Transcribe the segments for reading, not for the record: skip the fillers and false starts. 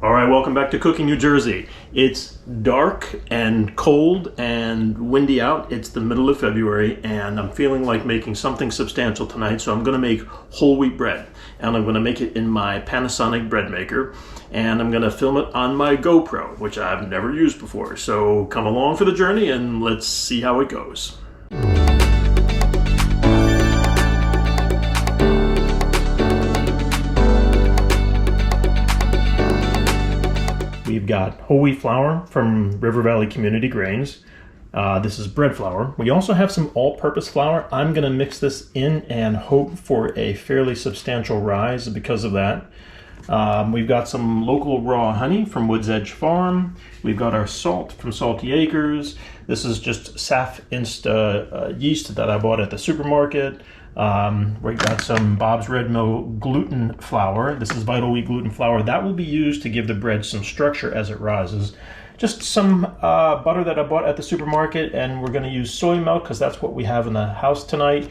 All right, welcome back to Cooking New Jersey. It's dark and cold and windy out. It's the middle of February and I'm feeling like making something substantial tonight, so I'm gonna make whole wheat bread. And I'm gonna make it in my Panasonic bread maker, and I'm gonna film it on my GoPro, which I've never used before. So come along for the journey and let's see how it goes. We've got whole wheat flour from River Valley Community Grains. This is bread flour. We also have some all-purpose flour. I'm gonna mix this in and hope for a fairly substantial rise because of that. We've got some local raw honey from Woods Edge Farm. We've got our salt from Salty Acres. This is just Saf Insta yeast that I bought at the supermarket. We've got some Bob's Red Mill gluten flour. This is vital wheat gluten flour. That will be used to give the bread some structure as it rises. Just some butter that I bought at the supermarket, and we're going to use soy milk because that's what we have in the house tonight.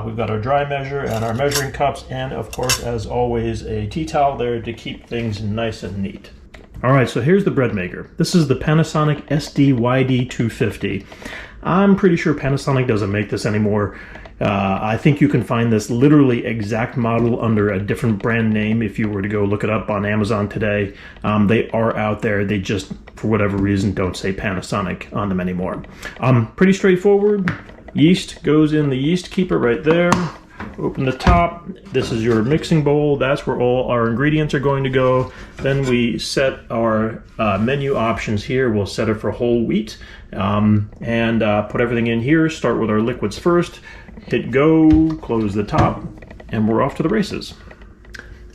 We've got our dry measure and our measuring cups, and of course, as always, a tea towel there to keep things nice and neat. All right, so here's the bread maker. This is the Panasonic SD YD-250. I'm pretty sure Panasonic doesn't make this anymore. I think you can find this literally exact model under a different brand name if you were to go look it up on Amazon today. They are out there. They just, for whatever reason, don't say Panasonic on them anymore. Pretty straightforward. Yeast goes in the yeast keeper right there. Open the top. This is your mixing bowl. That's where all our ingredients are going to go. Then we set our menu options here. We'll set it for whole wheat and put everything in here. Start with our liquids first. Hit go, close the top, and we're off to the races.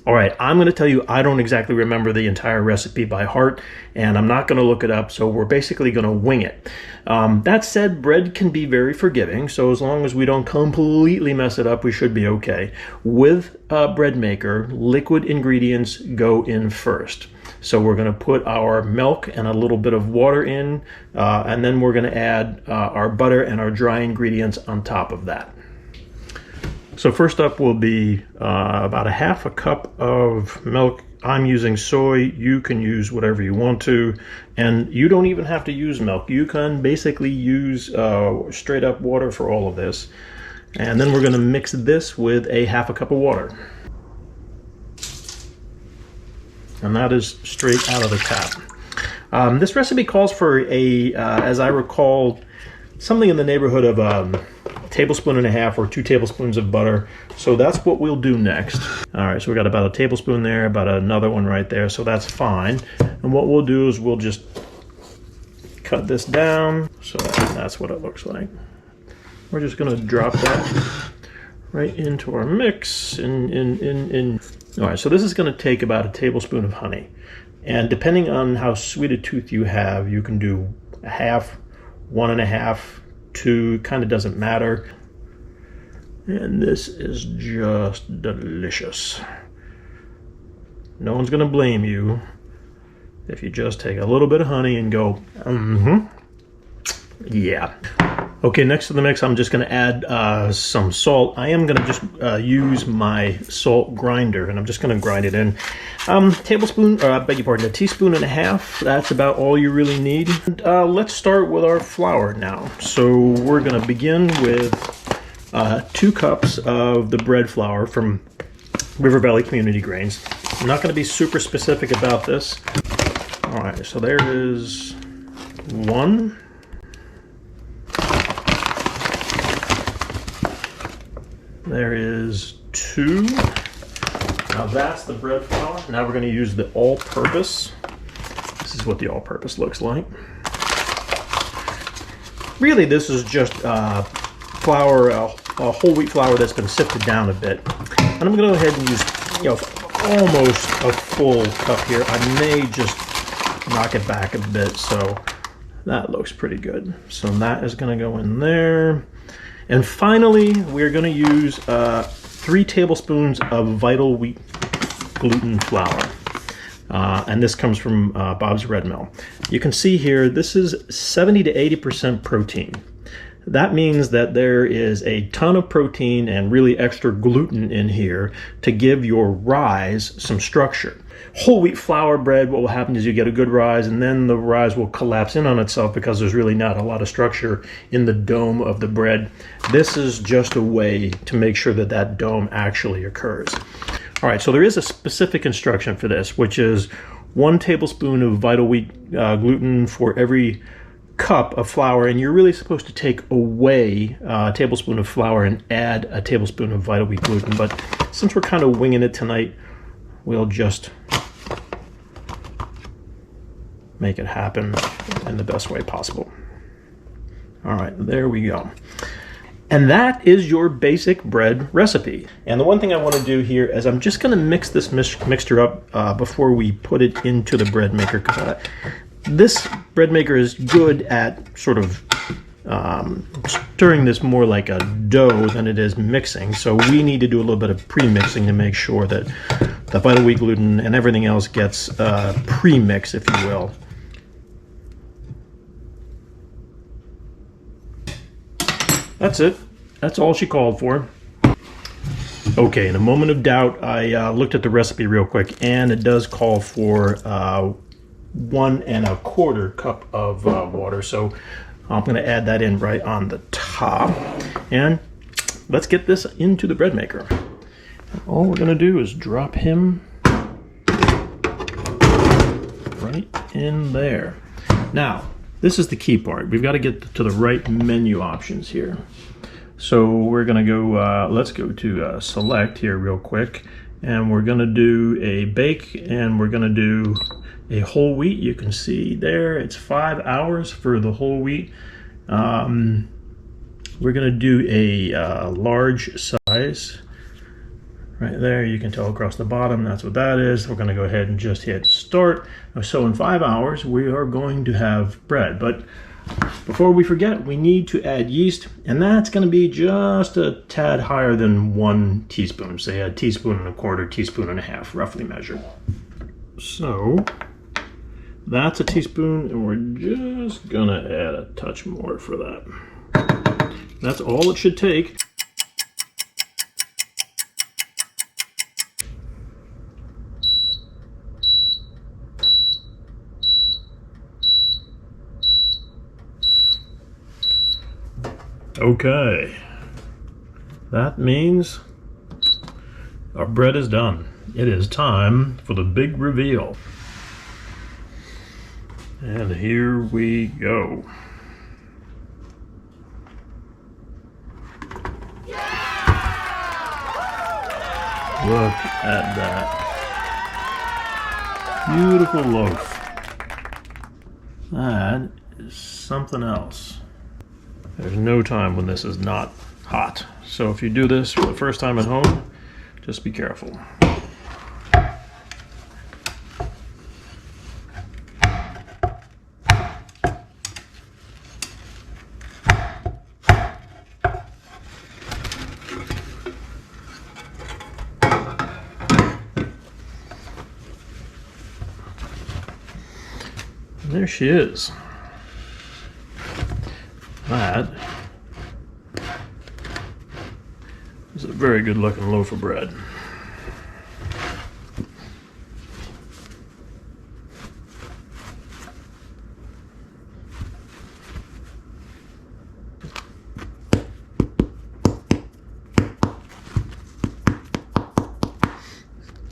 All right, I'm going to tell you I don't exactly remember the entire recipe by heart, and I'm not going to look it up, so we're basically going to wing it. That said, bread can be very forgiving, so as long as we don't completely mess it up, we should be okay. With a bread maker, liquid ingredients go in first. So we're going to put our milk and a little bit of water in, and then we're going to add our butter and our dry ingredients on top of that. So first up will be about a half a cup of milk. I'm using soy. You can use whatever you want to, and you don't even have to use milk. You can basically use straight up water for all of this. And then we're going to mix this with a half a cup of water. And that is straight out of the tap. This recipe calls for as I recall, something in the neighborhood of a tablespoon and a half or 2 tablespoons of butter. So that's what we'll do next. All right, so we got about a tablespoon there, about another one right there, so that's fine. And what we'll do is we'll just cut this down. So that's what it looks like. We're just gonna drop that right into our mix. All right, so this is gonna take about a tablespoon of honey. And depending on how sweet a tooth you have, you can do a half, 1 1/2, 2, kind of doesn't matter. And this is just delicious. No one's gonna blame you if you just take a little bit of honey and go, yeah. Okay, next to the mix, I'm just gonna add some salt. I am gonna just use my salt grinder, and I'm just gonna grind it in. Tablespoon, or I beg your pardon, a teaspoon and a half. That's about all you really need. And, let's start with our flour now. So we're gonna begin with 2 cups of the bread flour from River Valley Community Grains. I'm not gonna be super specific about this. All right, so there is 1. There is 2. Now that's the bread flour. Now we're going to use the all-purpose. This is what the all-purpose looks like. Really, this is just flour, a whole wheat flour that's been sifted down a bit. And I'm going to go ahead and use, almost a full cup here. I may just knock it back a bit, so that looks pretty good. So that is going to go in there. And finally, we're going to use 3 tablespoons of vital wheat gluten flour. And this comes from Bob's Red Mill. You can see here, this is 70 to 80% protein. That means that there is a ton of protein and really extra gluten in here to give your rise some structure. whole wheat flour bread, what will happen is you get a good rise, and then the rise will collapse in on itself because there's really not a lot of structure in the dome of the bread. This is just a way to make sure that that dome actually occurs. All right, so there is a specific instruction for this, which is 1 tablespoon of vital wheat gluten for every cup of flour, and you're really supposed to take away a tablespoon of flour and add a tablespoon of vital wheat gluten. But since we're kind of winging it tonight, we'll just make it happen in the best way possible. All right, there we go. And that is your basic bread recipe. And the one thing I want to do here is I'm just going to mix this mixture up before we put it into the bread maker, because this bread maker is good at sort of stirring this more like a dough than it is mixing. So we need to do a little bit of pre-mixing to make sure that the vital wheat gluten and everything else gets pre-mixed, if you will. That's it. That's all she called for. Okay, in a moment of doubt, I looked at the recipe real quick, and it does call for 1 1/4 cup of water. So I'm going to add that in right on the top. And let's get this into the bread maker. All we're going to do is drop him right in there. Now, this is the key part. We've got to get to the right menu options here. So we're going to go, let's go to select here real quick. And we're going to do a bake, and we're going to do a whole wheat. You can see there it's 5 hours for the whole wheat. We're going to do a large size right there. You can tell across the bottom that's what that is. We're going to go ahead and just hit start. So in 5 hours we are going to have bread, but before we forget, we need to add yeast, and that's going to be just a tad higher than 1 teaspoon. Say a teaspoon and a quarter, teaspoon and a half, roughly measured. So that's a teaspoon, and we're just going to add a touch more for that. That's all it should take. Okay, that means our bread is done. It is time for the big reveal. And here we go. Look at that. Beautiful loaf. That is something else. There's no time when this is not hot. So if you do this for the first time at home, just be careful. And there she is. That is a very good looking loaf of bread.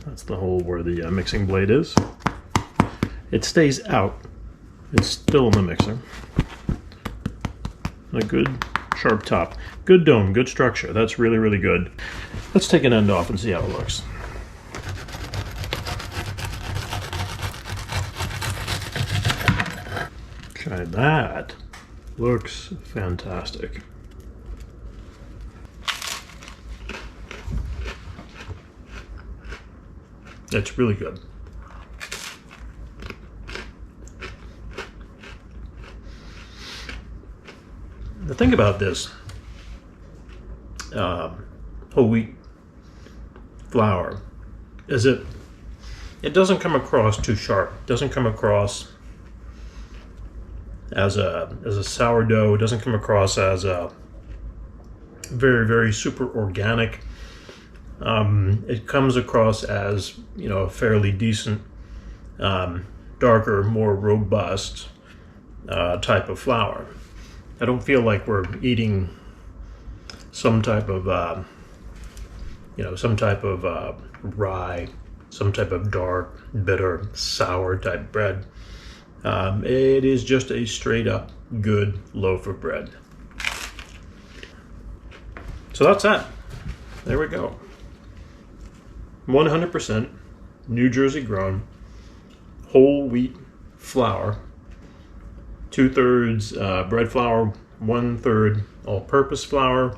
That's the hole where the mixing blade is. It stays out. It's still in the mixer. A good sharp top. Good dome, good structure. That's really, really good. Let's take an end off and see how it looks. Try that. Looks fantastic. That's really good. The thing about this whole wheat flour is it doesn't come across too sharp. It doesn't come across as a sourdough. It doesn't come across as a very, very super organic. It comes across as, you know, a fairly decent, darker, more robust type of flour. I don't feel like we're eating some type of, rye, some type of dark, bitter, sour type bread. It is just a straight up good loaf of bread. So that's that. There we go. 100% New Jersey grown, whole wheat flour, 2/3 bread flour, 1/3 all-purpose flour,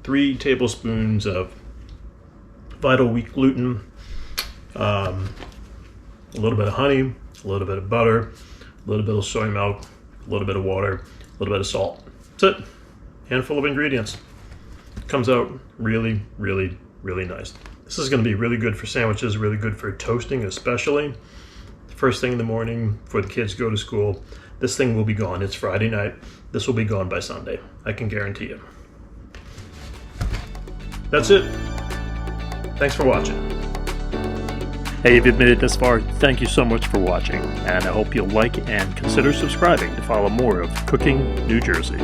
3 tablespoons of vital wheat gluten, a little bit of honey, a little bit of butter, a little bit of soy milk, a little bit of water, a little bit of salt. That's it. Handful of ingredients. Comes out really, really, really nice. This is going to be really good for sandwiches, really good for toasting, especially first thing in the morning before the kids go to school. This thing will be gone. It's Friday night. This will be gone by Sunday. I can guarantee you. That's it. Thanks for watching. Hey, if you've made it this far, thank you so much for watching, and I hope you'll like and consider subscribing to follow more of Cooking New Jersey.